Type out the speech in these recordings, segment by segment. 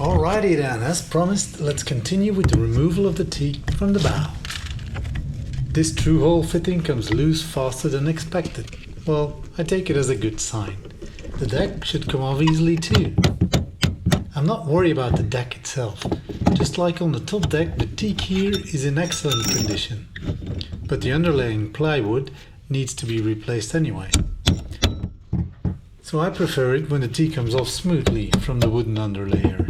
Alrighty then, as promised, let's continue with the removal of the teak from the bow. This through-hole fitting comes loose faster than expected. Well, I take it as a good sign. The deck should come off easily too. I'm not worried about the deck itself. Just like on the top deck, the teak here is in excellent condition. But the underlaying plywood needs to be replaced anyway. So I prefer it when the teak comes off smoothly from the wooden underlayer.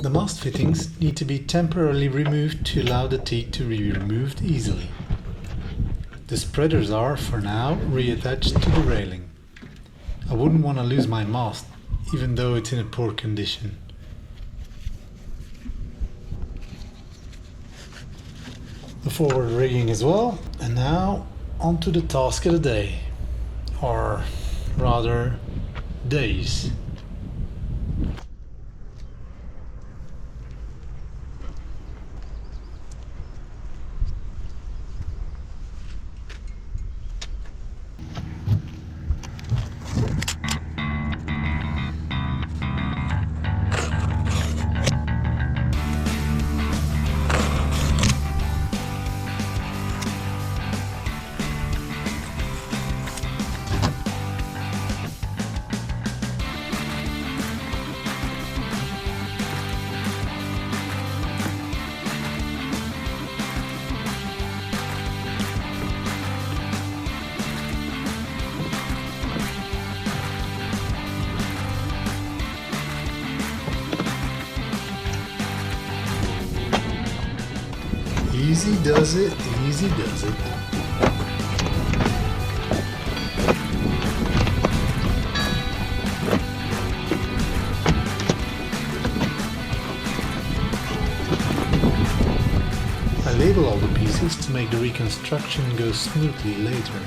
The mast fittings need to be temporarily removed to allow the teak to be removed easily. The spreaders are, for now, reattached to the railing. I wouldn't want to lose my mast, even though it's in a poor condition. The forward rigging as well, and now on to the task of the day, or rather days. Easy does it, easy does it. I label all the pieces to make the reconstruction go smoothly later.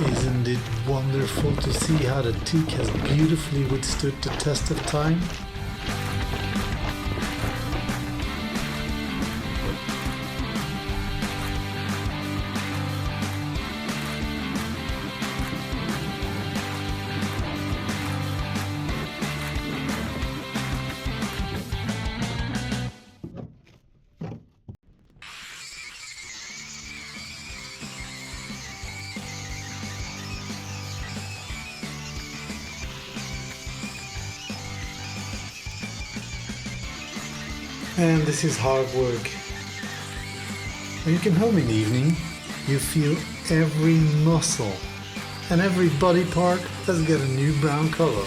Isn't it wonderful to see how the teak has beautifully withstood the test of time? And this is hard work. When you come home in the evening, you feel every muscle and every body part has got a new brown color.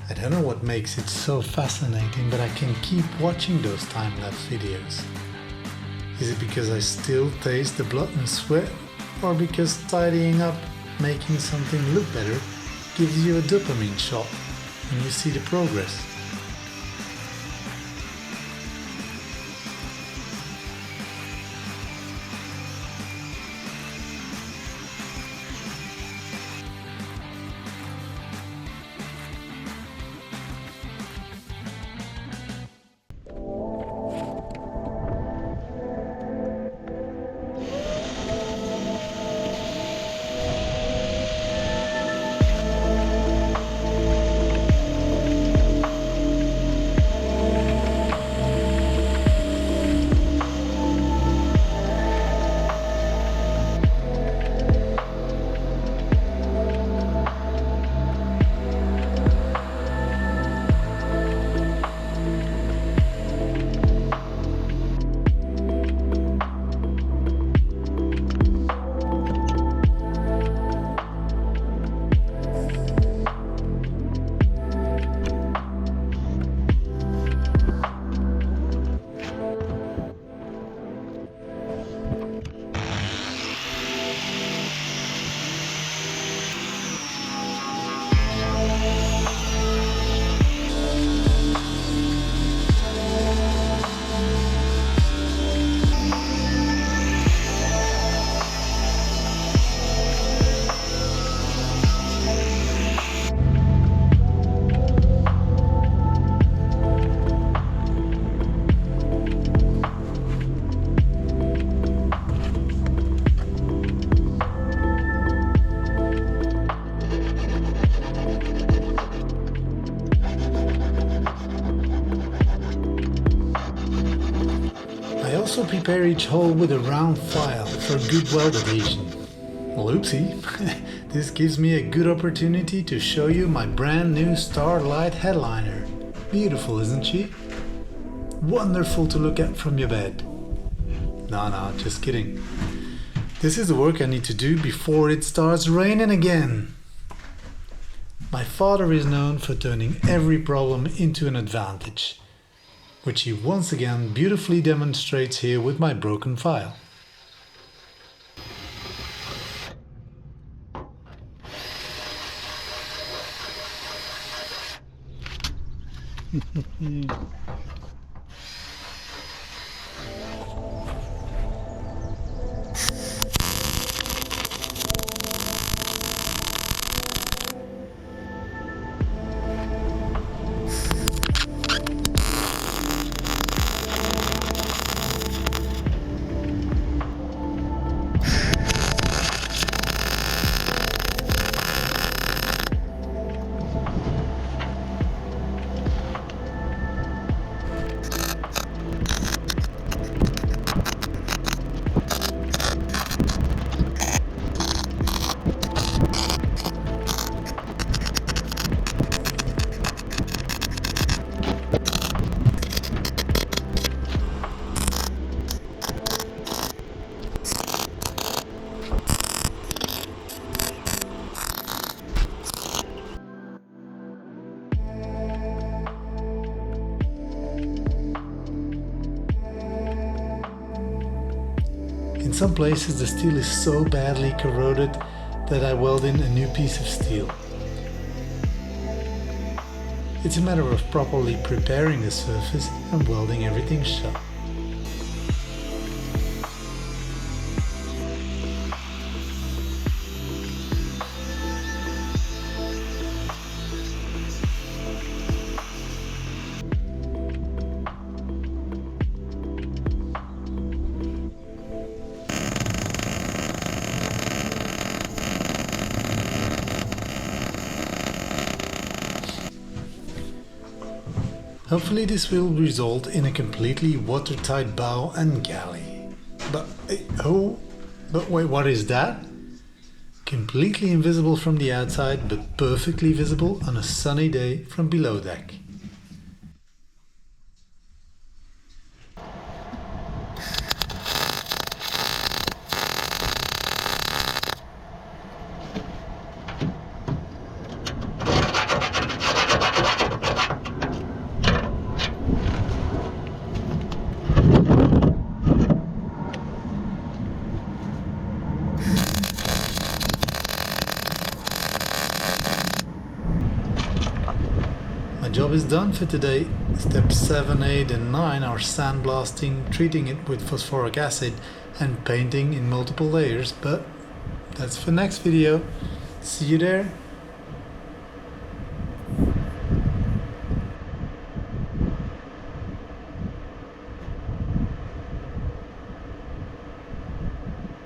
I don't know what makes it so fascinating, but I can keep watching those time-lapse videos. Is it because I still taste the blood and sweat, or because tidying up, making something look better, gives you a dopamine shot when you see the progress? prepare each hole with a round file for good weld adhesion. Well, oopsie, this gives me a good opportunity to show you my brand new Starlight headliner. Beautiful, isn't she? Wonderful to look at from your bed. No, just kidding. This is the work I need to do before it starts raining again. My father is known for turning every problem into an advantage, which he once again beautifully demonstrates here with my broken file. In some places the steel is so badly corroded that I weld in a new piece of steel. It's a matter of properly preparing the surface and welding everything shut. Hopefully this will result in a completely watertight bow and galley. But wait, what is that? Completely invisible from the outside, but perfectly visible on a sunny day from below deck. My job is done for today. Steps 7, 8 and 9 are sandblasting, treating it with phosphoric acid and painting in multiple layers, but that's for next video. See you there.